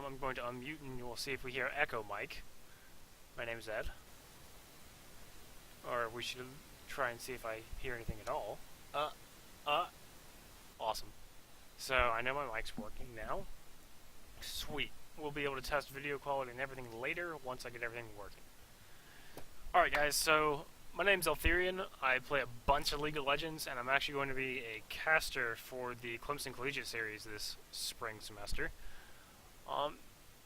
I'm going to unmute and we'll see if we hear echo mic. My name is Ed. Or we should try and see if I hear anything at all. Awesome. So I know my mic's working now. Sweet. We'll be able to test video quality and everything later once I get everything working. Alright guys, so my name's Eltherian. I play a bunch of League of Legends, and I'm actually going to be a caster for the Clemson Collegiate Series this spring semester.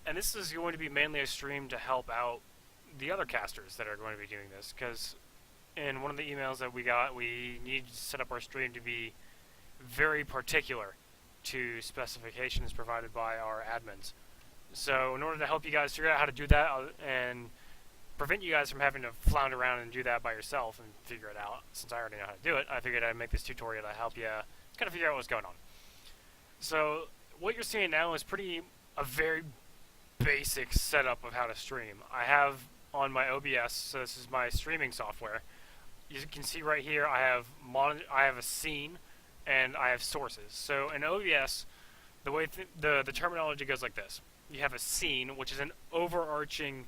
And this is going to be mainly a stream to help out the other casters that are going to be doing this, because in one of the emails that we got, we need to set up our stream to be very particular to specifications provided by our admins. So in order to help you guys figure out how to do that and prevent you guys from having to flounder around and do that by yourself and figure it out, since I already know how to do it, I figured I'd make this tutorial to help you kind of figure out what's going on. So what you're seeing now is a very basic setup of how to stream. I have on my OBS, so this is my streaming software. You can see right here I have a scene and I have sources. So in OBS, the way the terminology goes like this. You have a scene, which is an overarching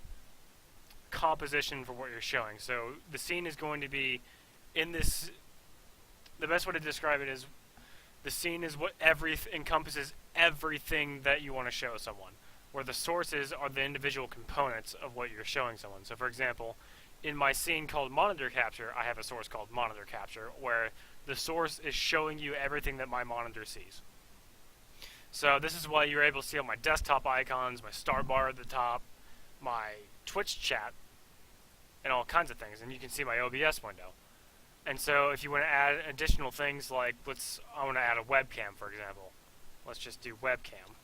composition for what you're showing. So the scene is going to be in this. The best way to describe it is the scene is what encompasses everything that you want to show someone, where the sources are the individual components of what you're showing someone. So for example, in my scene called monitor capture, I have a source called monitor capture, where the source is showing you everything that my monitor sees. So this is why you're able to see all my desktop icons, my start bar at the top, my Twitch chat, and all kinds of things. And you can see my OBS window. And so if you want to add additional things like, I want to add a webcam, for example. Let's just do webcam.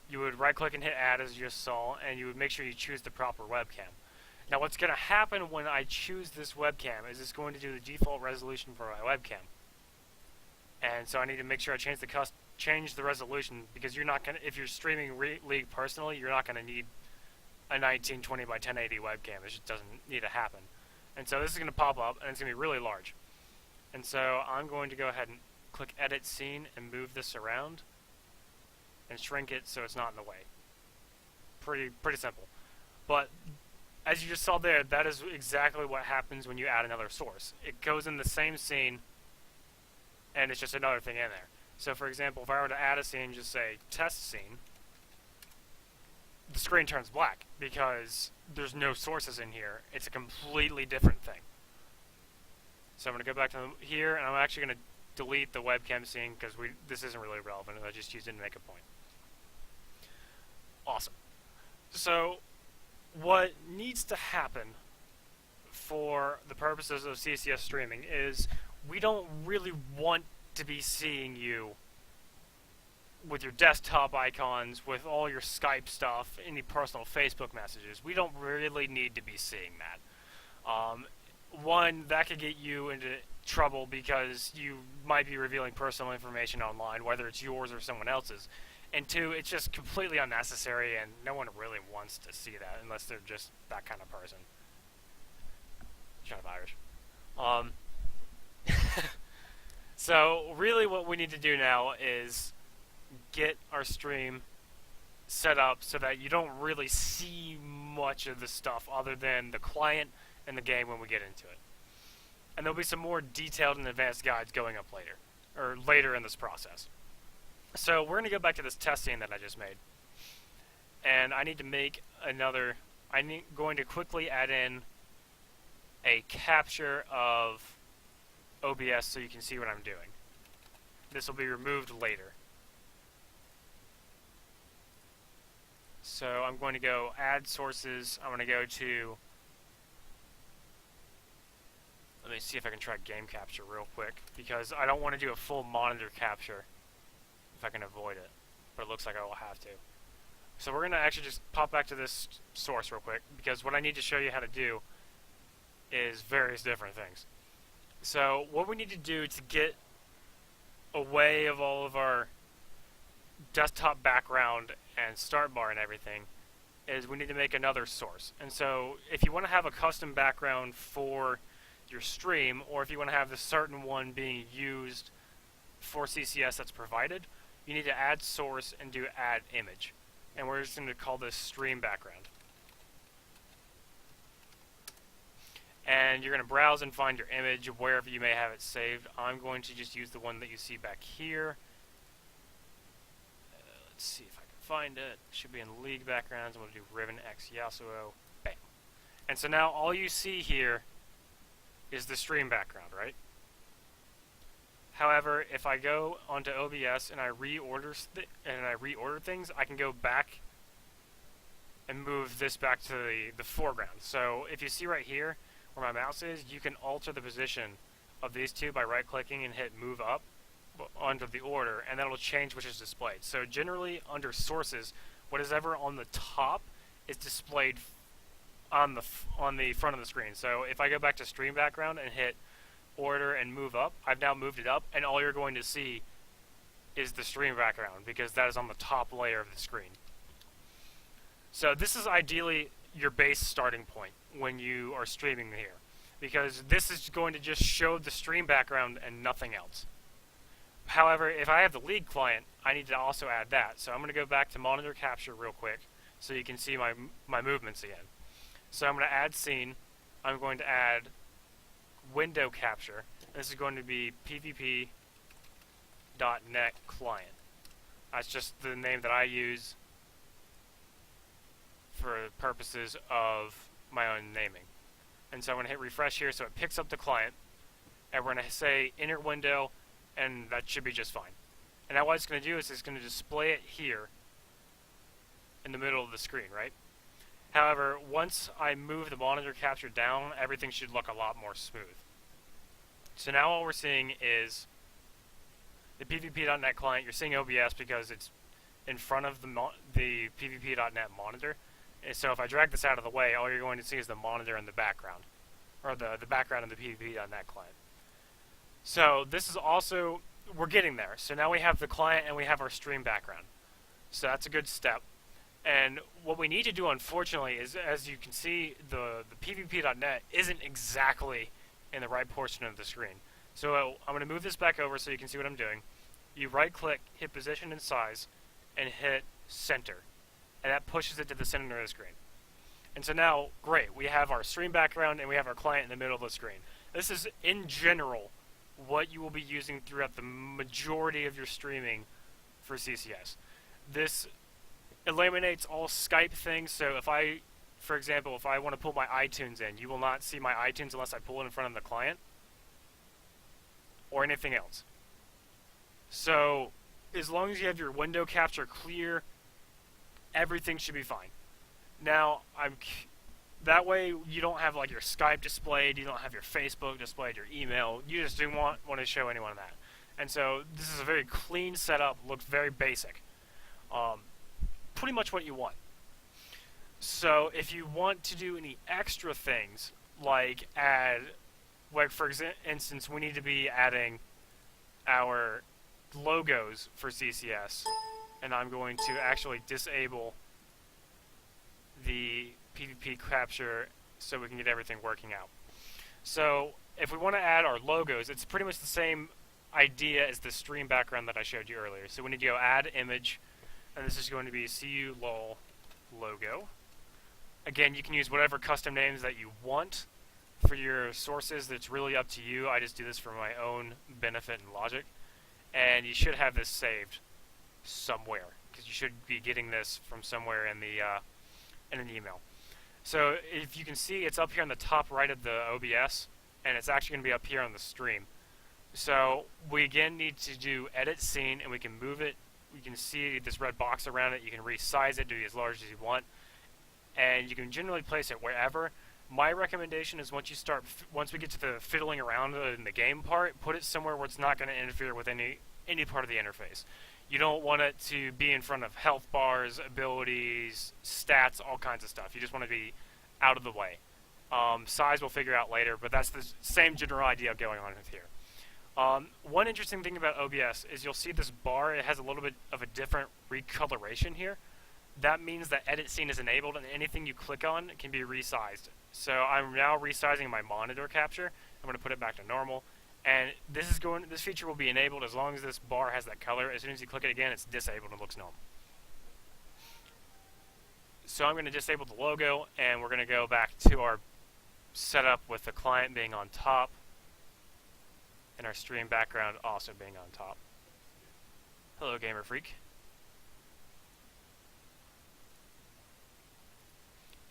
You would right click and hit add, as you just saw, and you would make sure you choose the proper webcam. Now what's going to happen when I choose this webcam is it's going to do the default resolution for my webcam. And so I need to make sure I change the resolution, because you're not going to, if you're streaming League personally, you're not going to need a 1920 by 1080 webcam. It just doesn't need to happen. And so this is going to pop up, and it's going to be really large. And so I'm going to go ahead and click edit scene and move this around and shrink it so it's not in the way. Pretty simple. But as you just saw there, that is exactly what happens when you add another source. It goes in the same scene, and it's just another thing in there. So for example, if I were to add a scene, just say test scene, the screen turns black because there's no sources in here. It's a completely different thing. So I'm going to go back to here, and I'm actually going to delete the webcam scene because this isn't really relevant. I just used it to make a point. Awesome. So what needs to happen for the purposes of CCS streaming is we don't really want to be seeing you with your desktop icons, with all your Skype stuff, any personal Facebook messages. We don't really need to be seeing that. One, that could get you into trouble because you might be revealing personal information online, whether it's yours or someone else's. And two, it's just completely unnecessary, and no one really wants to see that unless they're just that kind of person. Shut up, Irish. So really what we need to do now is get our stream set up so that you don't really see much of the stuff other than the client and the game when we get into it. And there'll be some more detailed and advanced guides going up later in this process. So we're going to go back to this test scene that I just made. And I need to make I'm going to quickly add in a capture of OBS so you can see what I'm doing. This will be removed later. So I'm going to go add sources. I'm going to go to, let me see if I can try game capture real quick, because I don't want to do a full monitor capture if I can avoid it, but it looks like I will have to. So we're going to actually just pop back to this source real quick, because what I need to show you how to do is various different things. So what we need to do to get away of all of our desktop background and start bar and everything is we need to make another source. And so if you want to have a custom background for your stream, or if you want to have a certain one being used for CCS that's provided, you need to add source and do add image. And we're just going to call this stream background. And you're going to browse and find your image wherever you may have it saved. I'm going to just use the one that you see back here. Let's see if I can find it. It should be in League Backgrounds. I'm going to do Ribbon X Yasuo. Bam. And so now all you see here is the stream background, right? However, if I go onto OBS and I reorder things, I can go back and move this back to the foreground. So if you see right here where my mouse is, you can alter the position of these two by right-clicking and hit move up under the order, and that'll change which is displayed. So generally, under sources, what is ever on the top is displayed on the front of the screen. So if I go back to stream background and hit order and move up, I've now moved it up, and all you're going to see is the stream background because that is on the top layer of the screen. So this is ideally your base starting point when you are streaming here, because this is going to just show the stream background and nothing else. However, if I have the League client, I need to also add that. So I'm going to go back to monitor capture real quick so you can see my movements again. So I'm going to add scene. I'm going to add window capture. This is going to be pvp.net client. That's just the name that I use for purposes of my own naming. And so I'm going to hit refresh here so it picks up the client. And we're going to say inner window, and that should be just fine. And now what it's going to do is it's going to display it here in the middle of the screen, right? However, once I move the monitor capture down, everything should look a lot more smooth. So now all we're seeing is the pvp.net client. You're seeing OBS because it's in front of the pvp.net monitor. And so if I drag this out of the way, all you're going to see is the monitor in the background, or the background of the pvp.net client. So this is also, we're getting there. So now we have the client and we have our stream background. So that's a good step. And what we need to do, unfortunately, is, as you can see, the pvp.net isn't exactly in the right portion of the screen. So I'm going to move this back over so you can see what I'm doing. You right-click, hit position and size, and hit center. And that pushes it to the center of the screen. And so now, great, we have our stream background and we have our client in the middle of the screen. This is, in general, what you will be using throughout the majority of your streaming for CCS. This eliminates all Skype things, so if I, for example, if I want to pull my iTunes in, you will not see my iTunes unless I pull it in front of the client or anything else. So as long as you have your window capture clear, everything should be fine. Now, that way you don't have like your Skype displayed, you don't have your Facebook displayed, your email. You just don't want to show anyone that. And so this is a very clean setup, looks very basic. Pretty much what you want. So if you want to do any extra things, like add, like for instance, we need to be adding our logos for CCS, and I'm going to actually disable the PvP capture so we can get everything working out. So if we want to add our logos, it's pretty much the same idea as the stream background that I showed you earlier. So we need to go add image, and this is going to be CU-LOL logo. Again, you can use whatever custom names that you want for your sources. That's really up to you. I just do this for my own benefit and logic. And you should have this saved somewhere, because you should be getting this from somewhere in an email. So if you can see, it's up here on the top right of the OBS, and it's actually going to be up here on the stream. So we again need to do edit scene, and we can move it. You can see this red box around it. You can resize it to be as large as you want, and you can generally place it wherever. My recommendation is once we get to the fiddling around in the game part, put it somewhere where it's not going to interfere with any part of the interface. You don't want it to be in front of health bars, abilities, stats, all kinds of stuff. You just want to be out of the way. Size we'll figure out later, but that's the same general idea going on with here. One interesting thing about OBS is you'll see this bar. It has a little bit of a different recoloration here. That means that edit scene is enabled, and anything you click on can be resized. So I'm now resizing my monitor capture. I'm going to put it back to normal, And this feature will be enabled as long as this bar has that color. As soon as you click it again, it's disabled and looks normal. So I'm going to disable the logo, and we're going to go back to our setup with the client being on top and our stream background also being on top. Hello, Gamer Freak.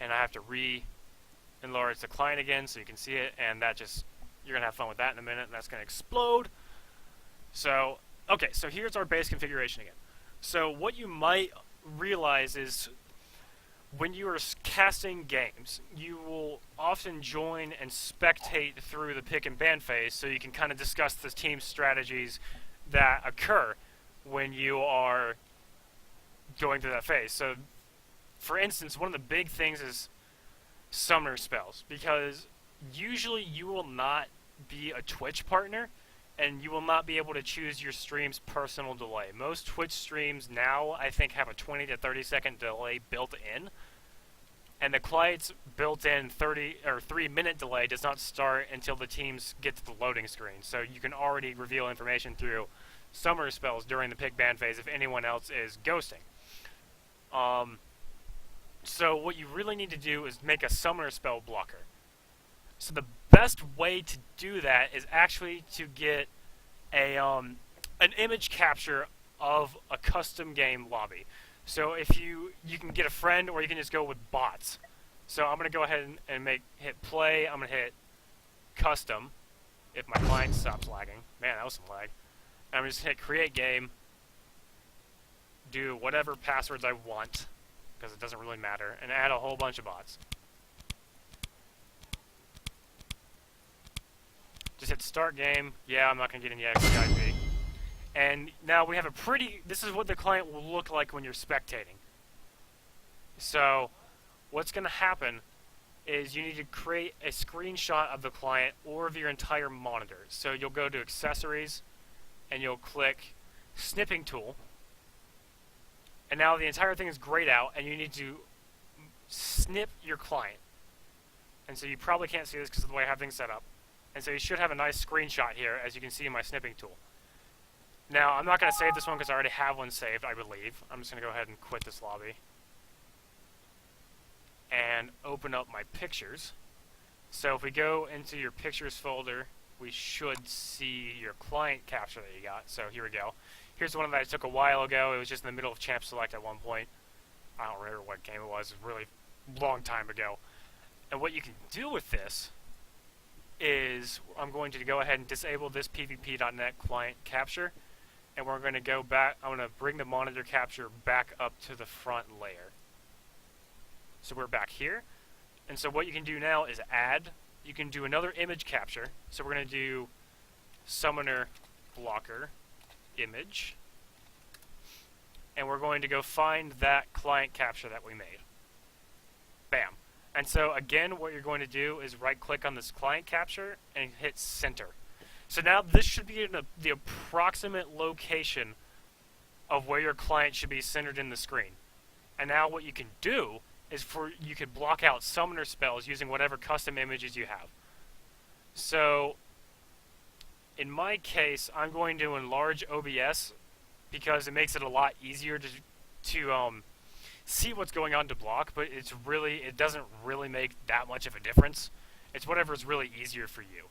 And I have to re-enlarge the client again so you can see it, and that just, you're going to have fun with that in a minute, and that's going to explode. So, okay, so here's our base configuration again. So what you might realize is when you are casting games, you will often join and spectate through the pick and ban phase so you can kind of discuss the team strategies that occur when you are going through that phase. So, for instance, one of the big things is summoner spells, because usually you will not be a Twitch partner and you will not be able to choose your stream's personal delay. Most Twitch streams now, I think, have a 20 to 30 second delay built in. And the client's built-in 30 or 3-minute delay does not start until the teams get to the loading screen. So you can already reveal information through summoner spells during the pick ban phase if anyone else is ghosting. So what you really need to do is make a summoner spell blocker. So the best way to do that is actually to get an image capture of a custom game lobby. So if you can get a friend, or you can just go with bots. So I'm going to go ahead and hit play. I'm going to hit custom if my client stops lagging. Man, that was some lag. I'm going to just hit create game. Do whatever passwords I want, because it doesn't really matter, and add a whole bunch of bots. Just hit start game. Yeah, I'm not going to get any XIP. And now we have this is what the client will look like when you're spectating. So what's going to happen is you need to create a screenshot of the client or of your entire monitor. So you'll go to accessories and you'll click snipping tool. And now the entire thing is grayed out, and you need to snip your client. And so you probably can't see this because of the way I have things set up. And so you should have a nice screenshot here, as you can see in my snipping tool. Now, I'm not going to save this one because I already have one saved, I believe. I'm just going to go ahead and quit this lobby. And open up my pictures. So if we go into your pictures folder, we should see your client capture that you got. So here we go. Here's the one that I took a while ago. It was just in the middle of Champ Select at one point. I don't remember what game it was. It was a really long time ago. And what you can do with this is I'm going to go ahead and disable this PvP.net client capture. And we're going to go back. I'm going to bring the monitor capture back up to the front layer. So we're back here. And so what you can do now is add. You can do another image capture. So we're going to do summoner blocker image. And we're going to go find that client capture that we made. Bam. And so again, what you're going to do is right click on this client capture and hit center. So now this should be in the approximate location of where your client should be centered in the screen. And now what you can do is you could block out summoner spells using whatever custom images you have. So in my case, I'm going to enlarge OBS because it makes it a lot easier to see what's going on to block, but it doesn't really make that much of a difference. It's whatever's really easier for you.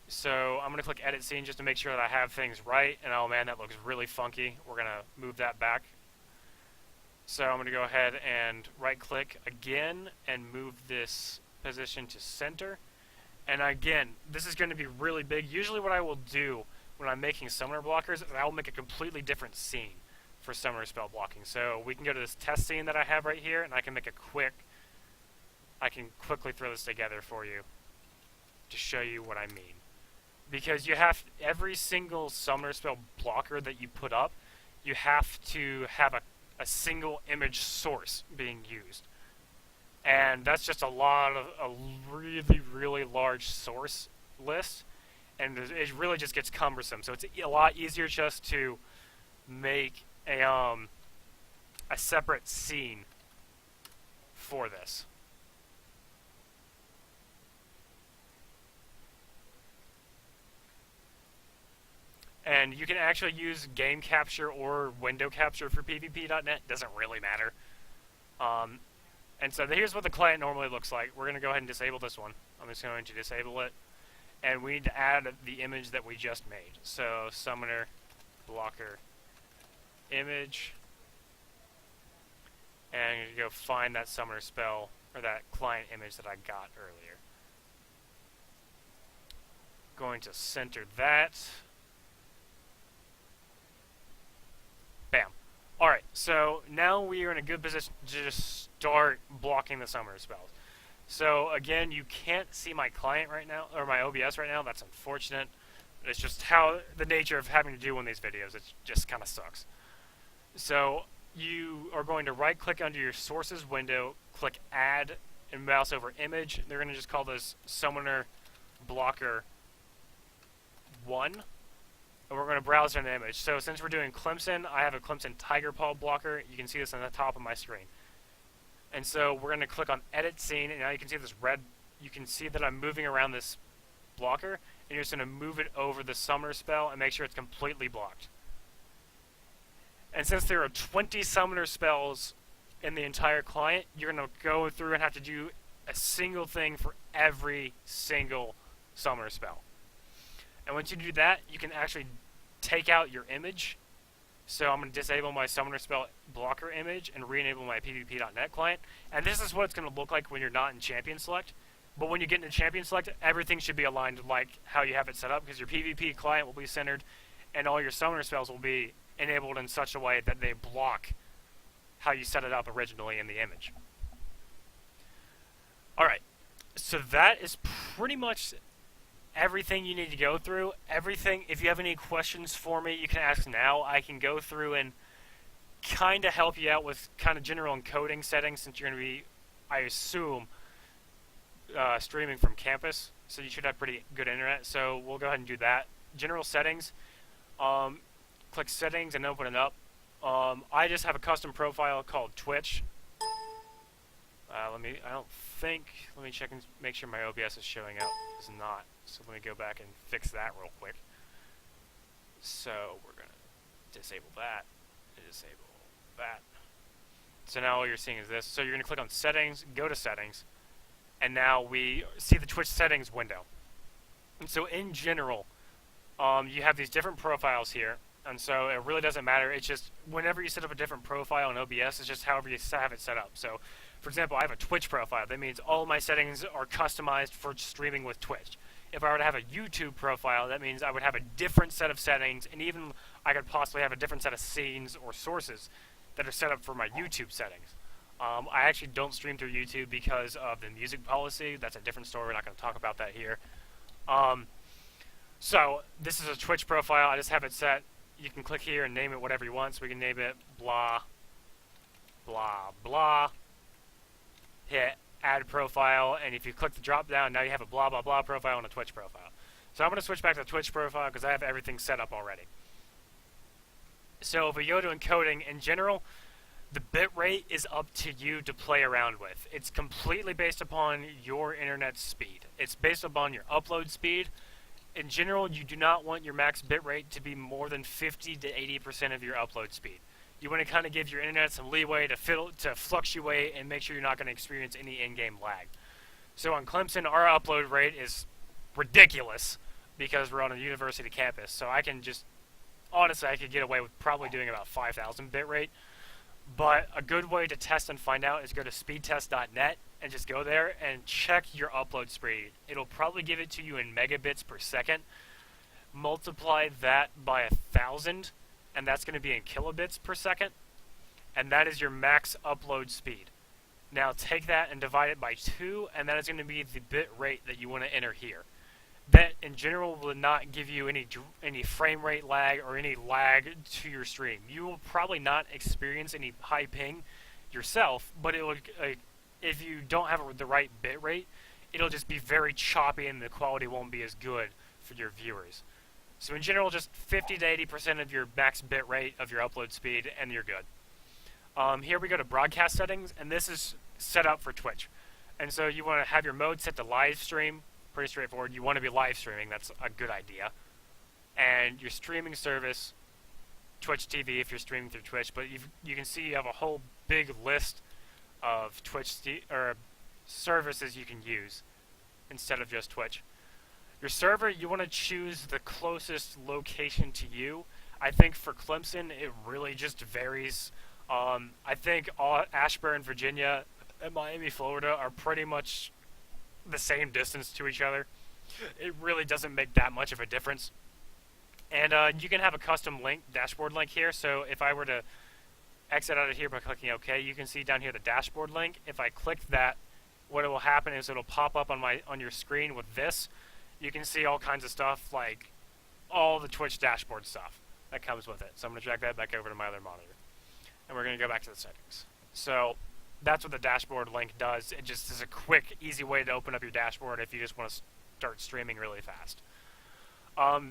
So I'm going to click edit scene just to make sure that I have things right. And oh man, that looks really funky. We're going to move that back. So I'm going to go ahead and right click again and move this position to center. And again, this is going to be really big. Usually what I will do when I'm making summoner blockers is I will make a completely different scene for summoner spell blocking. So we can go to this test scene that I have right here, and I can quickly throw this together for you to show you what I mean. Because every single summoner spell blocker that you put up, you have to have a single image source being used. And that's just a really, really large source list. And it really just gets cumbersome. So it's a lot easier just to make a separate scene for this. And you can actually use game capture or window capture for PvP.net. Doesn't really matter. And so here's what the client normally looks like. We're going to go ahead and disable this one. I'm just going to disable it. And we need to add the image that we just made. So summoner blocker image. And I'm going to go find that summoner spell, or that client image that I got earlier. Going to center that. Bam. Alright, so now we are in a good position to just start blocking the summoner spells. So again, you can't see my client right now, or my OBS right now. That's unfortunate. It's just how the nature of having to do one of these videos. It just kind of sucks. So you are going to right click under your sources window, click add, and mouse over image. They're going to just call this summoner blocker 1. And we're going to browse an image. So since we're doing Clemson, I have a Clemson Tiger Paw blocker. You can see this on the top of my screen. And so we're going to click on edit scene, and now you can see this red, you can see that I'm moving around this blocker, and you're just going to move it over the summoner spell and make sure it's completely blocked. And since there are 20 summoner spells in the entire client, you're going to go through and have to do a single thing for every single summoner spell. And once you do that, you can actually take out your image. So I'm going to disable my summoner spell blocker image and re-enable my PvP.net client. And this is what it's going to look like when you're not in Champion Select. But when you get into Champion Select, everything should be aligned like how you have it set up, because your PvP client will be centered and all your summoner spells will be enabled in such a way that they block how you set it up originally in the image. Alright, so that is pretty much everything you need to go through. Everything, if you have any questions for me, you can ask now. I can go through and kind of help you out with kind of general encoding settings, since you're going to be, I assume, streaming from campus. So you should have pretty good internet. So we'll go ahead and do that. General settings. Click settings and open it up. I just have a custom profile called Twitch. Let me check and make sure my OBS is showing up. It's not. So let me go back and fix that real quick. So we're going to disable that, and disable that. So now all you're seeing is this. So you're going to click on settings, go to settings, and now we see the Twitch settings window. And so in general, you have these different profiles here. And so it really doesn't matter. It's just whenever you set up a different profile in OBS, it's just however you have it set up. So, for example, I have a Twitch profile. That means all my settings are customized for streaming with Twitch. If I were to have a YouTube profile, that means I would have a different set of settings, and even I could possibly have a different set of scenes or sources that are set up for my YouTube settings. I actually don't stream through YouTube because of the music policy. That's a different story. We're not going to talk about that here. So this is a Twitch profile. I just have it set. You can click here and name it whatever you want. So we can name it blah, blah, blah. Hit add profile, and if you click the drop down, now you have a blah, blah, blah profile and a Twitch profile. So I'm going to switch back to the Twitch profile because I have everything set up already. So if we go to encoding, in general, the bitrate is up to you to play around with. It's completely based upon your internet speed. It's based upon your upload speed. In general, you do not want your max bitrate to be more than 50 to 80% of your upload speed. You want to kind of give your internet some leeway to fluctuate and make sure you're not going to experience any in-game lag. So on Clemson, our upload rate is ridiculous because we're on a university campus. So I can just, honestly, I could get away with probably doing about 5,000 bitrate. But a good way to test and find out is go to speedtest.net and just go there and check your upload speed. It'll probably give it to you in megabits per second. Multiply that by 1,000, and that's going to be in kilobits per second. And that is your max upload speed. Now take that and divide it by 2, and that is going to be the bit rate that you want to enter here. That, in general, will not give you any frame rate lag or any lag to your stream. You will probably not experience any high ping yourself, but it will, if you don't have the right bit rate, it'll just be very choppy and the quality won't be as good for your viewers. So in general, just 50 to 80% of your max bit rate of your upload speed, and you're good. Here we go to broadcast settings, and this is set up for Twitch. And so you want to have your mode set to live stream. Pretty straightforward. You want to be live streaming. That's a good idea. and your streaming service, Twitch TV if you're streaming through Twitch, but you can see you have a whole big list of or services you can use instead of just Twitch. Your server, you want to choose the closest location to you. I think for Clemson, it really just varies. I think Ashburn, Virginia, and Miami, Florida are pretty much the same distance to each other. It really doesn't make that much of a difference. And you can have a custom link, dashboard link here. So if I were to exit out of here by clicking OK, you can see down here the dashboard link. If I click that, what will happen is it'll pop up on your screen with this. You can see all kinds of stuff, like all the Twitch dashboard stuff that comes with it. So I'm going to drag that back over to my other monitor. And we're going to go back to the settings. So that's what the dashboard link does. It just is a quick, easy way to open up your dashboard if you just want to start streaming really fast.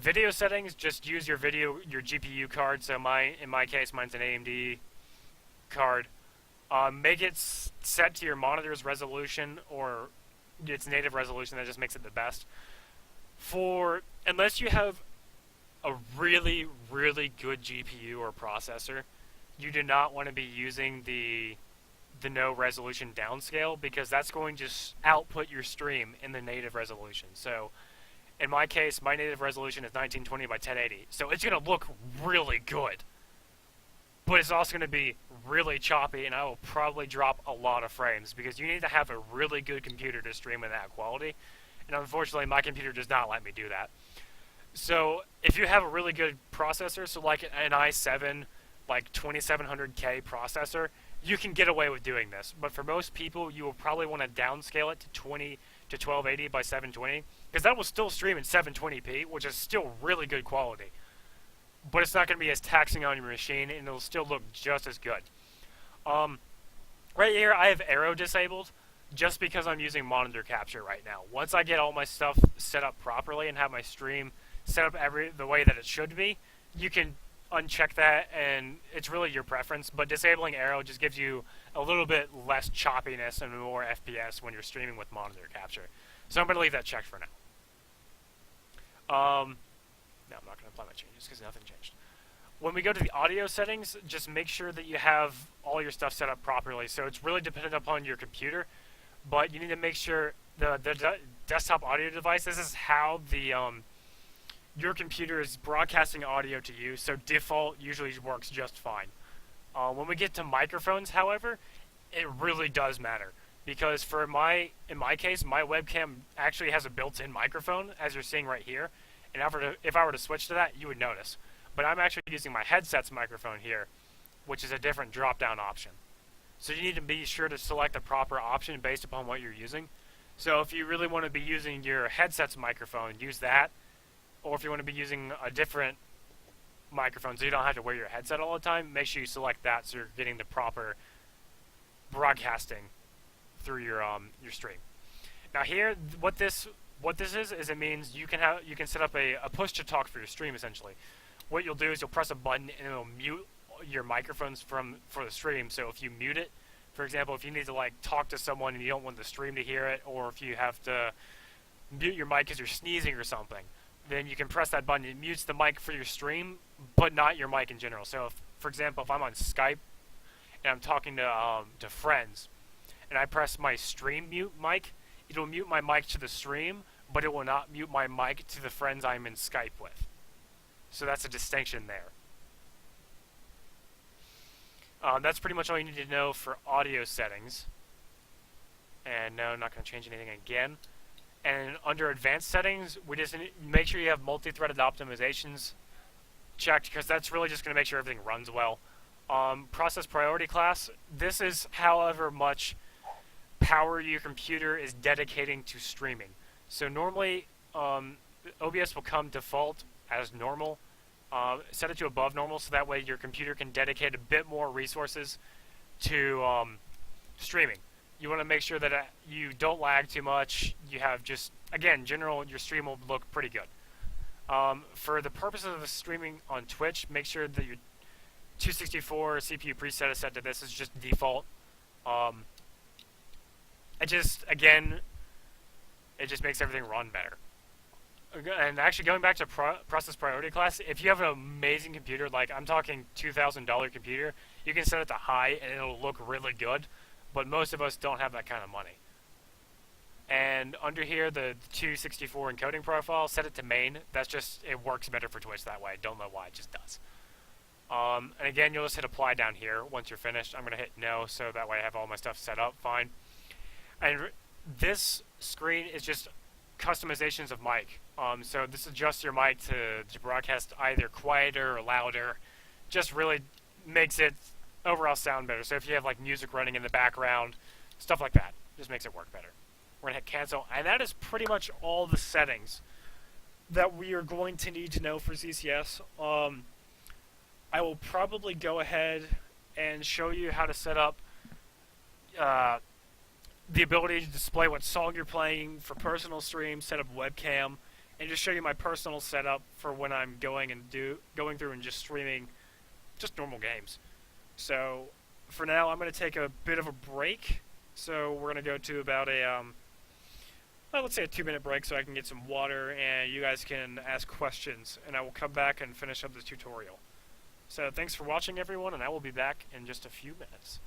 Video settings, just use your GPU card. So in my case, mine's an AMD card. Make it set to your monitor's resolution or its native resolution. That just makes it the best. Unless you have a really, really good GPU or processor, you do not want to be using the no resolution downscale, because that's going to output your stream in the native resolution. So in my case, my native resolution is 1920 by 1080. So it's going to look really good. But it's also going to be really choppy, and I will probably drop a lot of frames, because you need to have a really good computer to stream in that quality. And unfortunately, my computer does not let me do that. So if you have a really good processor, so like an i7, like 2700K processor, you can get away with doing this. But for most people, you will probably want to downscale it to 1280 by 720, because that will still stream in 720p, which is still really good quality. But it's not going to be as taxing on your machine, and it'll still look just as good. Right here, I have Aero disabled, just because I'm using monitor capture right now. Once I get all my stuff set up properly and have my stream set up the way that it should be, you can uncheck that, and it's really your preference. But disabling Aero just gives you a little bit less choppiness and more FPS when you're streaming with monitor capture. So I'm going to leave that checked for now. No, I'm not going to apply my changes because nothing changed. When we go to the audio settings, just make sure that you have all your stuff set up properly. So it's really dependent upon your computer, but you need to make sure the desktop audio device, this is how your computer is broadcasting audio to you, so default usually works just fine. When we get to microphones, however, it really does matter, because in my case, my webcam actually has a built-in microphone, as you're seeing right here, and if I were to switch to that, you would notice. But I'm actually using my headset's microphone here, which is a different drop-down option. So you need to be sure to select the proper option based upon what you're using. So if you really want to be using your headset's microphone, use that. Or if you want to be using a different microphone so you don't have to wear your headset all the time, make sure you select that so you're getting the proper broadcasting through your stream. Now here, what this is it means you can set up a push to talk for your stream essentially. What you'll do is you'll press a button and it'll mute your microphones for the stream. So if you mute it, for example, if you need to like talk to someone and you don't want the stream to hear it, or if you have to mute your mic because you're sneezing or something, then you can press that button. It mutes the mic for your stream, but not your mic in general. So for example, if I'm on Skype and I'm talking to friends, and I press my stream mute mic, it will mute my mic to the stream, but it will not mute my mic to the friends I'm in Skype with. So that's a distinction there. That's pretty much all you need to know for audio settings. And no, I'm not going to change anything again. And under advanced settings, we just need to make sure you have multi-threaded optimizations checked, because that's really just going to make sure everything runs well. Process priority class, this is however much power your computer is dedicating to streaming. So normally, OBS will come default as normal. Set it to above normal, so that way your computer can dedicate a bit more resources to streaming. You want to make sure that you don't lag too much. You have just, again, your stream will look pretty good. For the purposes of streaming on Twitch, make sure that your 264 CPU preset is set to this. It's just default. It just makes everything run better. and actually going back to process priority class, if you have an amazing computer, like I'm talking $2,000 computer, you can set it to high and it'll look really good. But most of us don't have that kind of money. And under here, the 264 encoding profile, set it to main. That's just, it works better for Twitch that way. Don't know why, it just does. And again, you'll just hit apply down here once you're finished. I'm going to hit no, so that way I have all my stuff set up fine. And this screen is just customizations of mic. So this adjusts your mic to broadcast either quieter or louder. Just really makes it overall sound better. So if you have like music running in the background, stuff like that, just makes it work better. We're going to hit cancel, and that is pretty much all the settings that we are going to need to know for ZCS. I will probably go ahead and show you how to set up the ability to display what song you're playing for personal stream, set up webcam, and just show you my personal setup for when I'm going through and just streaming just normal games. So for now, I'm going to take a bit of a break. So we're going to go to about a let's say a 2-minute break so I can get some water and you guys can ask questions, and I will come back and finish up the tutorial. So thanks for watching, everyone, and I will be back in just a few minutes.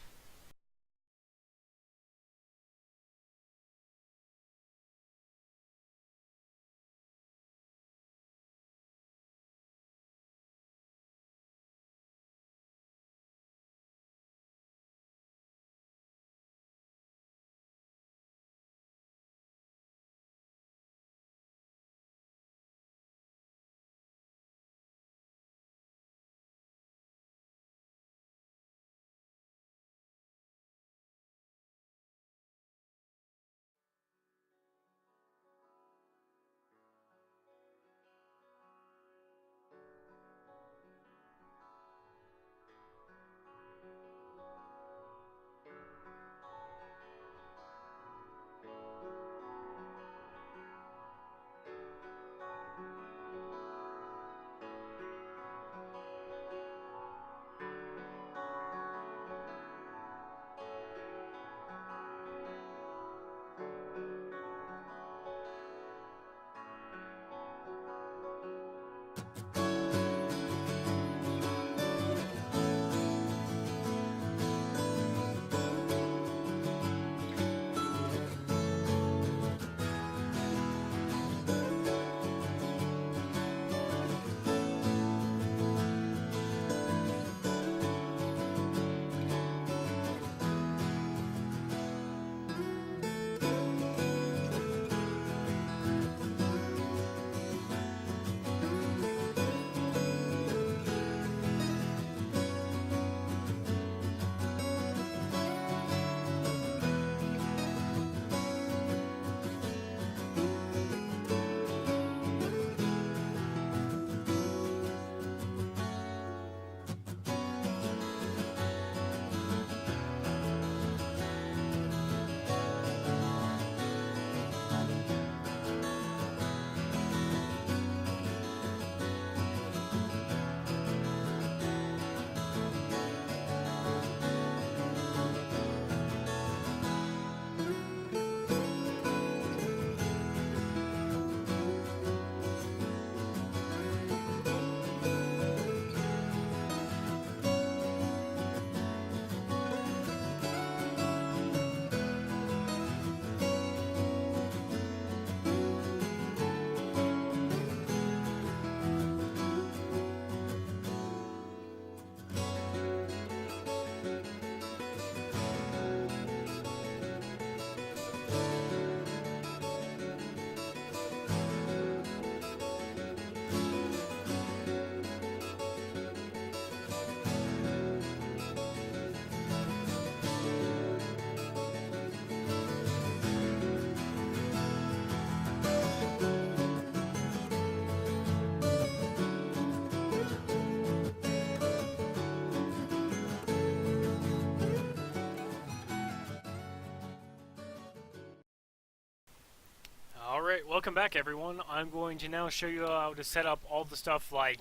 Alright, welcome back, everyone. I'm going to now show you how to set up all the stuff like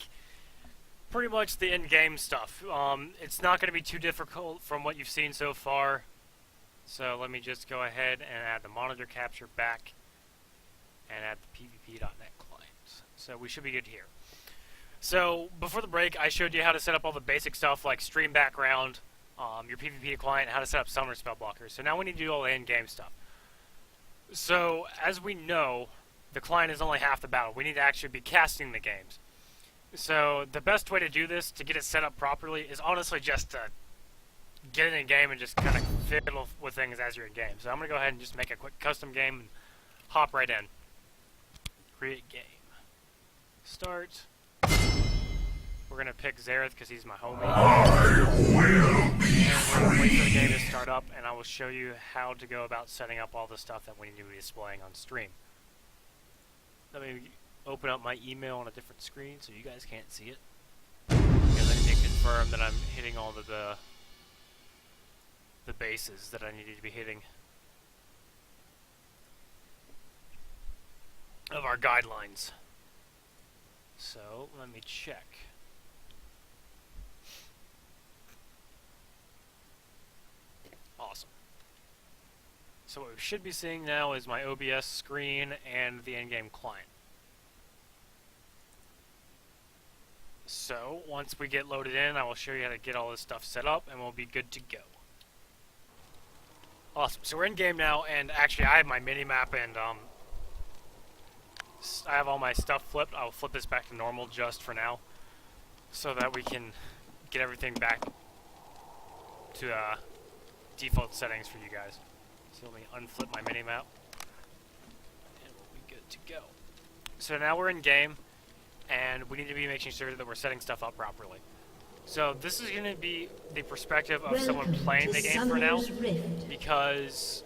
pretty much the in-game stuff. It's not going to be too difficult from what you've seen so far. So let me just go ahead and add the monitor capture back and add the PvP.NET client. So we should be good here. So before the break, I showed you how to set up all the basic stuff like stream background, your PvP client, how to set up summoner spell blockers. So now we need to do all the in-game stuff. So as we know, the client is only half the battle. We need to actually be casting the games. So the best way to do this, to get it set up properly, is honestly just to get it in game and just kind of fiddle with things as you're in game. So I'm going to go ahead and just make a quick custom game and hop right in. Create game. Start. We're going to pick Xerath because he's my homie. I will be free. We're going to wait for the game to free. start up, and I will show you how to go about setting up all the stuff that we need to be displaying on stream. Let me open up my email on a different screen so you guys can't see it. Because I need to confirm that I'm hitting all of the bases that I needed to be hitting of our guidelines. So let me check. Awesome. So what we should be seeing now is my OBS screen and the in-game client. So once we get loaded in, I will show you how to get all this stuff set up and we'll be good to go. Awesome. So we're in game now, and actually I have my mini-map and I have all my stuff flipped. I'll flip this back to normal just for now so that we can get everything back to default settings for you guys. So let me unflip my mini-map and we'll be good to go. So now we're in game and we need to be making sure that we're setting stuff up properly. So this is going to be the perspective of someone playing the game for now, because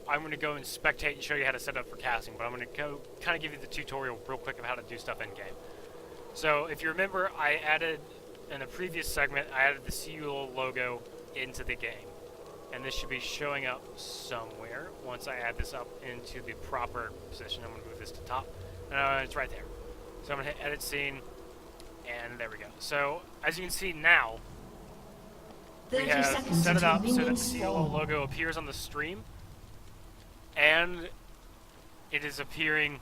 I'm going to go and spectate and show you how to set up for casting, but I'm going to go kind of give you the tutorial real quick of how to do stuff in game. So if you remember, I added, in a previous segment, I added the CUL logo into the game. And this should be showing up somewhere once I add this up into the proper position. I'm going to move this to top. It's right there. So I'm going to hit edit scene, and there we go. So as you can see now, we have set it up so that the CUL logo appears on the stream, and it is appearing,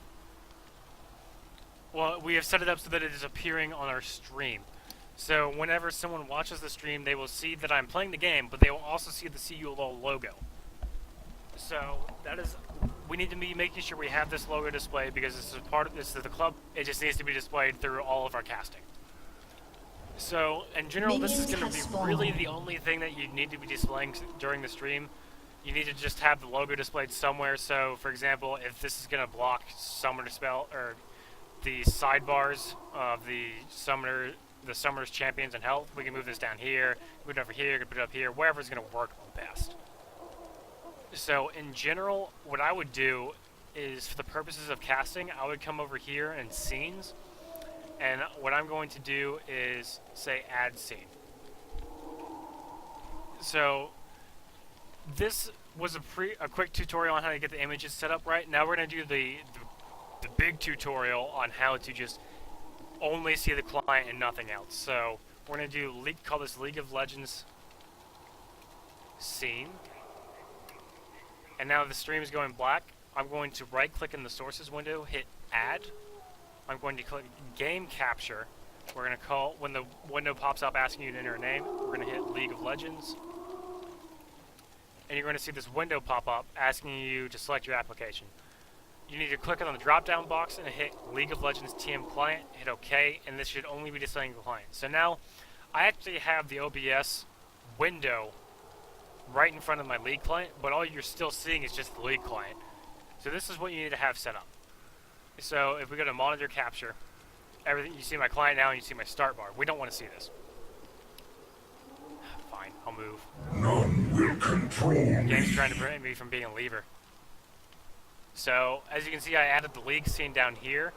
well, we have set it up so that it is appearing on our stream. So whenever someone watches the stream, they will see that I'm playing the game, but they will also see the CUL logo. So that is, we need to be making sure we have this logo displayed, because this is part of this is the club. It just needs to be displayed through all of our casting. So in general, this is going to be really the only thing that you need to be displaying during the stream. You need to just have the logo displayed somewhere. So for example, if this is going to block summoner spell or the sidebars of the summoner's champions and health, we can move this down here, move it over here, put it up here, wherever it's going to work best. So in general, what I would do is, for the purposes of casting, I would come over here in scenes, and what I'm going to do is say add scene. So this was a quick tutorial on how to get the images set up right. Now we're going to do the big tutorial on how to just only see the client and nothing else. So we're going to do call this League of Legends scene. And now the stream is going black. I'm going to right click in the sources window, hit add. I'm going to click game capture. We're going to call, when the window pops up asking you to enter a name, we're going to hit League of Legends. And you're going to see this window pop up asking you to select your application. You need to click on the drop down box and hit League of Legends TM client, hit OK, and this should only be displaying the client. So now I actually have the OBS window right in front of my League client, but all you're still seeing is just the League client. So this is what you need to have set up. So if we go to monitor capture, everything, you see my client now and you see my start bar. We don't want to see this. Fine, I'll move. None will control me. The game's trying to prevent me from being a lever. So as you can see, I added the League scene down here,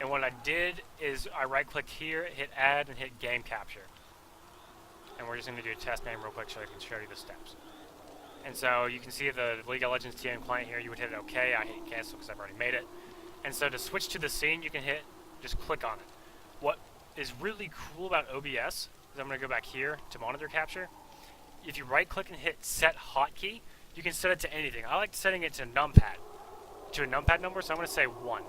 and what I did is I right clicked here, hit add, and hit game capture. And we're just going to do a test name real quick so I can show you the steps. And so you can see the League of Legends TM client here. You would hit OK. I hit cancel because I've already made it. And so to switch to the scene, you can just click on it. What is really cool about OBS is I'm going to go back here to monitor capture. If you right click and hit set hotkey, you can set it to anything. I like setting it to numpad, to a numpad number, so I'm going to say 1.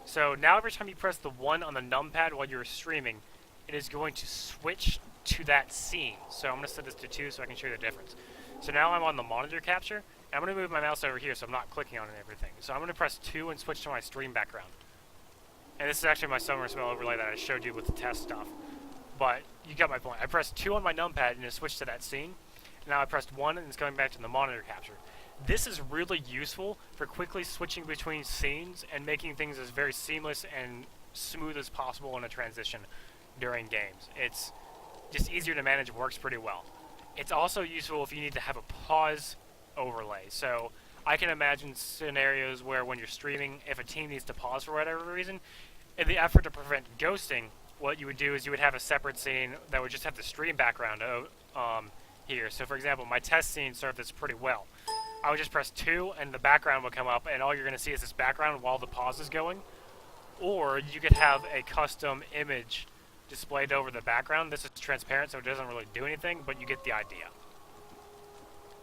So now every time you press the 1 on the numpad while you're streaming, it is going to switch to that scene. So I'm going to set this to 2 so I can show you the difference. So now I'm on the monitor capture, and I'm going to move my mouse over here so I'm not clicking on it and everything. So I'm going to press 2 and switch to my stream background. And this is actually my summer spell overlay that I showed you with the test stuff. But you got my point. I pressed 2 on my numpad and it switched to that scene. Now I pressed 1 and it's going back to the monitor capture. This is really useful for quickly switching between scenes and making things as very seamless and smooth as possible in a transition during games. It's just easier to manage, works pretty well. It's also useful if you need to have a pause overlay. So I can imagine scenarios where when you're streaming, if a team needs to pause for whatever reason, in the effort to prevent ghosting, what you would do is you would have a separate scene that would just have the stream background here. So for example, my test scene served this pretty well. I would just press 2 and the background would come up and all you're going to see is this background while the pause is going. Or you could have a custom image displayed over the background. This is transparent so it doesn't really do anything, but you get the idea.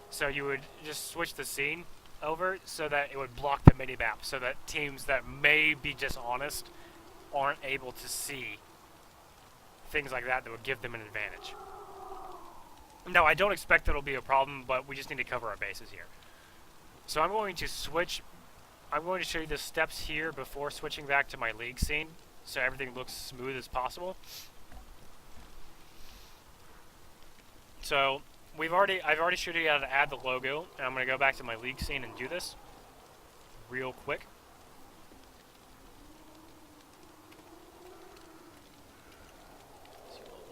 So you would just switch the scene over so that it would block the mini-map so that teams that may be dishonest aren't able to see things like that would give them an advantage. No, I don't expect that'll be a problem, but we just need to cover our bases here. So I'm going to switch. I'm going to show you the steps here before switching back to my league scene, so everything looks smooth as possible. So I've already showed you how to add the logo, and I'm going to go back to my league scene and do this real quick.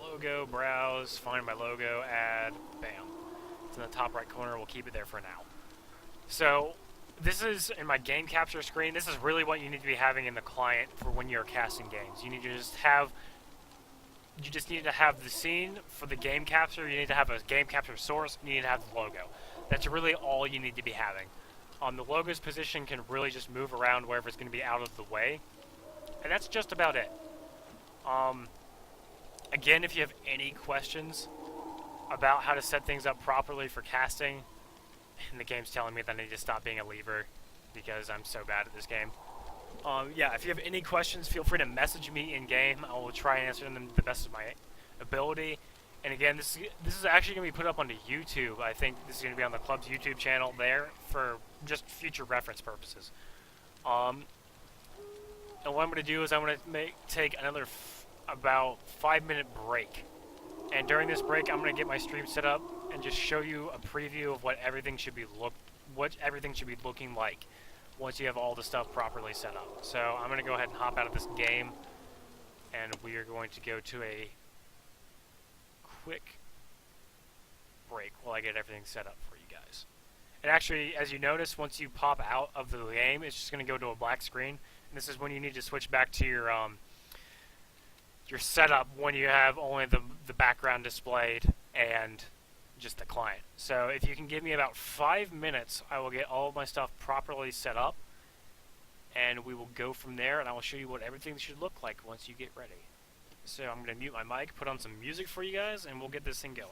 Logo, browse, find my logo, add, bam. It's in the top right corner, we'll keep it there for now. So, this is in my game capture screen. This is really what you need to be having in the client for when you're casting games. You need to just have, the scene for the game capture, you need to have a game capture source, you need to have the logo. That's really all you need to be having. The logo's position can really just move around wherever it's going to be out of the way. And that's just about it. Again, if you have any questions about how to set things up properly for casting, and the game's telling me that I need to stop being a lever because I'm so bad at this game. Yeah, if you have any questions, feel free to message me in-game. I will try and answer them to the best of my ability. And again, this is actually going to be put up onto YouTube. I think this is going to be on the club's YouTube channel there for just future reference purposes. And what I'm going to do is I'm going to take another about 5-minute break, and during this break I'm going to get my stream set up and just show you a preview of what everything should be looking like once you have all the stuff properly set up. So I'm going to go ahead and hop out of this game, and we are going to go to a quick break while I get everything set up for you guys. And actually, as you notice, once you pop out of the game, it's just going to go to a black screen, and this is when you need to switch back to your setup when you have only the background displayed and just the client. So if you can give me about 5 minutes, I will get all of my stuff properly set up, and we will go from there, and I will show you what everything should look like once you get ready. So I'm going to mute my mic, put on some music for you guys, and we'll get this thing going.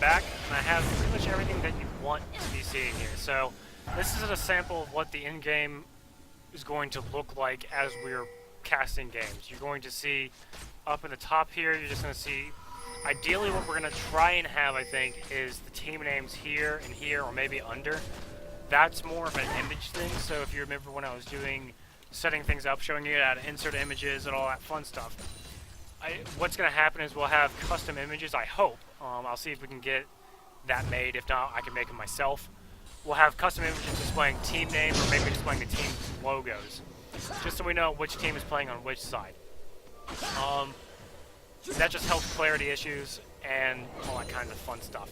back, and I have pretty much everything that you want to be seeing here. So this is a sample of what the in-game is going to look like as we're casting games. You're going to see up in the top here, you're just going to see, ideally what we're going to try and have, I think, is the team names here and here, or maybe under. That's more of an image thing, so if you remember when I was doing, setting things up, showing you how to insert images and all that fun stuff, what's going to happen is we'll have custom images, I hope. I'll see if we can get that made. If not, I can make them myself. We'll have custom images displaying team names, or maybe displaying the team logos, just so we know which team is playing on which side. That just helps clarity issues and all that kind of fun stuff.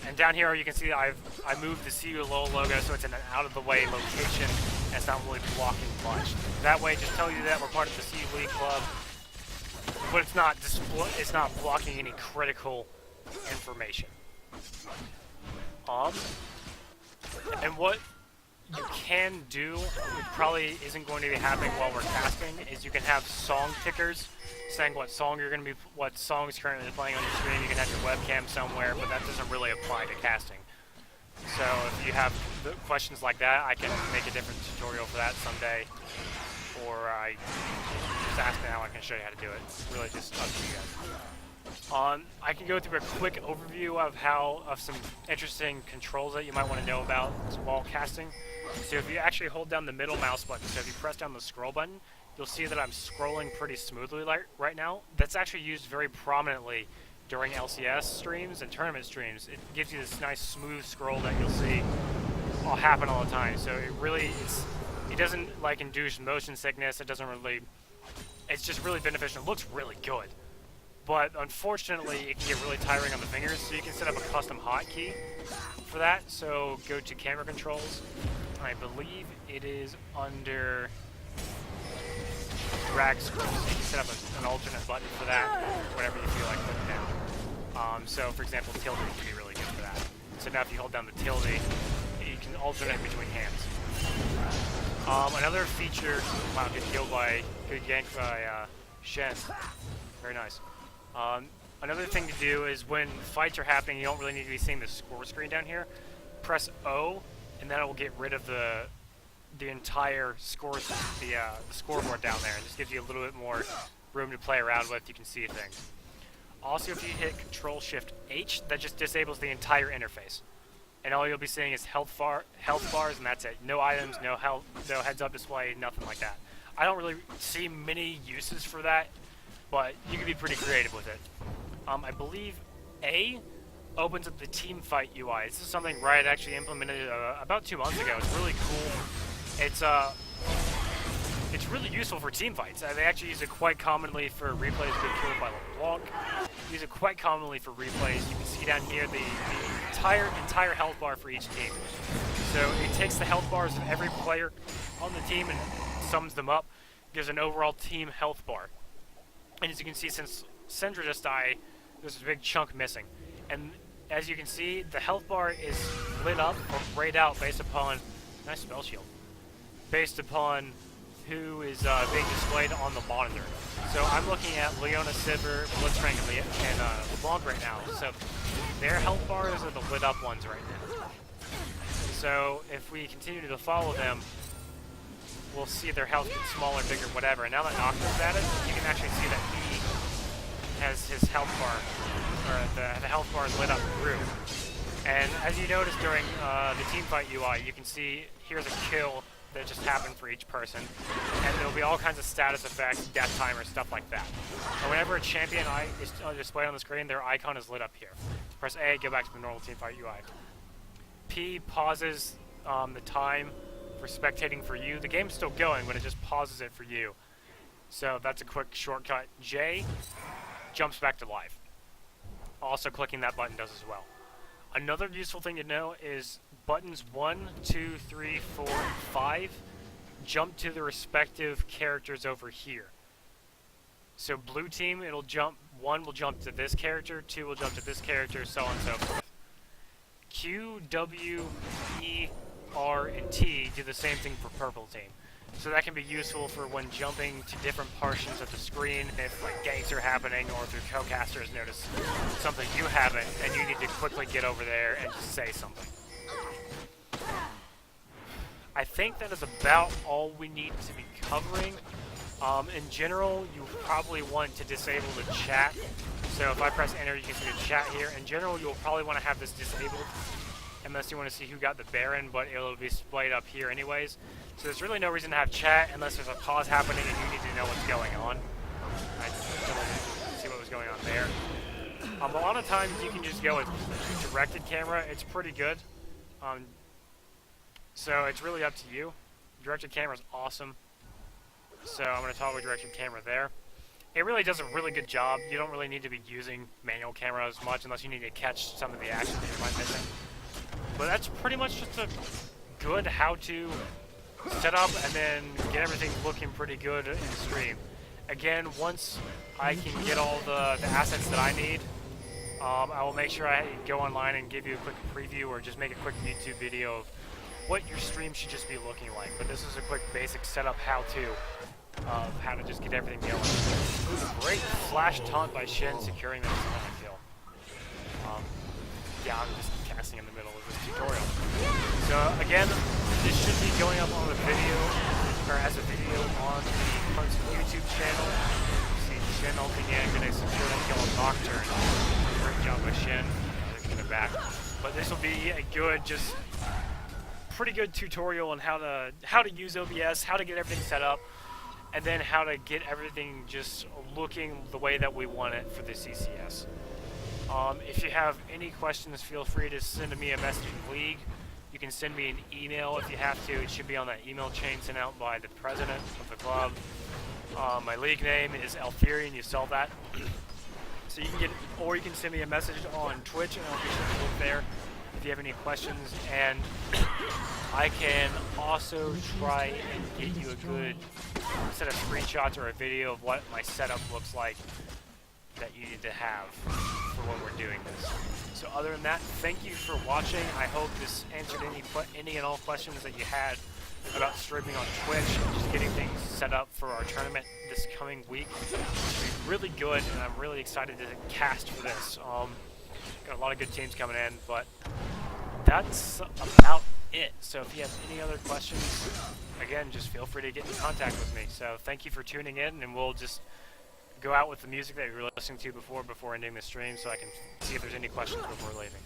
And down here you can see I moved the CU logo so it's in an out-of-the-way location and it's not really blocking much. That way, just tell you that we're part of the CU League Club, but it's not blocking any critical information. And what you can do, which probably isn't going to be happening while we're casting, is you can have song tickers saying what song is currently playing on your screen. You can have your webcam somewhere, but that doesn't really apply to casting. So if you have questions like that, I can make a different tutorial for that someday, or I just ask now. I can show you how to do it. It's really just up to you guys. I can go through a quick overview of some interesting controls that you might want to know about while casting. So if you actually hold down the middle mouse button, so if you press down the scroll button, you'll see that I'm scrolling pretty smoothly right now. That's actually used very prominently during LCS streams and tournament streams. It gives you this nice smooth scroll that you'll see all happen all the time. So it doesn't like induce motion sickness. It doesn't really. It's just really beneficial. It looks really good. But unfortunately, it can get really tiring on the fingers, so you can set up a custom hotkey for that. So go to camera controls. I believe it is under drag screws. So you can set up an alternate button for that, whatever you feel like putting down. So for example, tilde can be really good for that. So now if you hold down the tilde, you can alternate between hands. Another feature, wow, good yank by Shen. Very nice. Another thing to do is when fights are happening, you don't really need to be seeing the score screen down here. Press O, and then it will get rid of the entire the scoreboard down there. It just gives you a little bit more room to play around with. You can see things. Also, if you hit Control-Shift-H, that just disables the entire interface. And all you'll be seeing is health bars, and that's it. No items, no health, no heads-up display, nothing like that. I don't really see many uses for that, but you can be pretty creative with it. I believe A opens up the team fight UI. This is something Riot actually implemented about 2 months ago. It's really cool. It's really useful for team fights. They actually use it quite commonly for replays to get killed by LeBlanc. Use it quite commonly for replays. You can see down here the entire health bar for each team. So it takes the health bars of every player on the team and sums them up. Gives an overall team health bar. And as you can see, since Syndra just died, there's a big chunk missing. And as you can see, the health bar is lit up or grayed out based upon, nice spell shield, based upon who is being displayed on the monitor. So I'm looking at Leona, Sivir, Blitzcrank, and LeBlanc right now. So their health bars are the lit up ones right now. So if we continue to follow them, we'll see their health get smaller, bigger, whatever. And now that Noctis at it, you can actually see that he has his health bar, or the health bar is lit up through. And as you notice during the teamfight UI, you can see here's a kill that just happened for each person. And there'll be all kinds of status effects, death timers, stuff like that. And whenever a champion is displayed on the screen, their icon is lit up here. Press A, go back to the normal teamfight UI. P pauses the time for spectating for you. The game's still going, but it just pauses it for you. So that's a quick shortcut. J jumps back to live. Also clicking that button does as well. Another useful thing to know is buttons 1, 2, 3, 4, 5 jump to the respective characters over here. So blue team, it'll jump, 1 will jump to this character, 2 will jump to this character, so on and so forth. Q, W, E, R, and T do the same thing for purple team. So that can be useful for when jumping to different portions of the screen, if like ganks are happening, or if your co-casters notice something you haven't, and you need to quickly get over there and just say something. I think that is about all we need to be covering. In general, you probably want to disable the chat. So if I press enter, you can see the chat here. In general, you'll probably want to have this disabled, unless you want to see who got the Baron, but it'll be displayed up here anyways. So there's really no reason to have chat unless there's a pause happening and you need to know what's going on. I just didn't see what was going on there. A lot of times you can just go with directed camera. It's pretty good. So it's really up to you. Directed camera is awesome. So I'm going to toggle directed camera there. It really does a really good job. You don't really need to be using manual camera as much unless you need to catch some of the action that you might missing. But that's pretty much just a good how-to set up and then get everything looking pretty good in stream. Again, once I can get all the assets that I need, I will make sure I go online and give you a quick preview or just make a quick YouTube video of what your stream should just be looking like. But this is a quick basic setup how-to of how to just get everything going. It was a great flash taunt by Shen securing that sonic kill. Yeah, I'm just casting in the middle of this tutorial. So again, this should be going up on the video, or as a video on the Punch YouTube channel. You see Shen ulting in, gonna secure that kill on Nocturne. Great job by Shen. In the back. But this will be a good, just pretty good tutorial on how to use OBS, how to get everything set up, and then how to get everything just looking the way that we want it for the CCS. If you have any questions, feel free to send me a message in League. You can send me an email if you have to. It should be on that email chain sent out by the president of the club. My League name is Eltherian. You saw that. So you can get, or you can send me a message on Twitch, and I'll be sure to look there if you have any questions. And I can also try and get you a good set of screenshots or a video of what my setup looks like that you need to have for when we're doing this. So other than that, thank you for watching. I hope this answered any and all questions that you had about streaming on Twitch and just getting things set up for our tournament this coming week. It's been really good, and I'm really excited to cast for this. Got a lot of good teams coming in, but that's about it. So if you have any other questions, again, just feel free to get in contact with me. So thank you for tuning in, and we'll just go out with the music that we were listening to before ending the stream so I can see if there's any questions before leaving.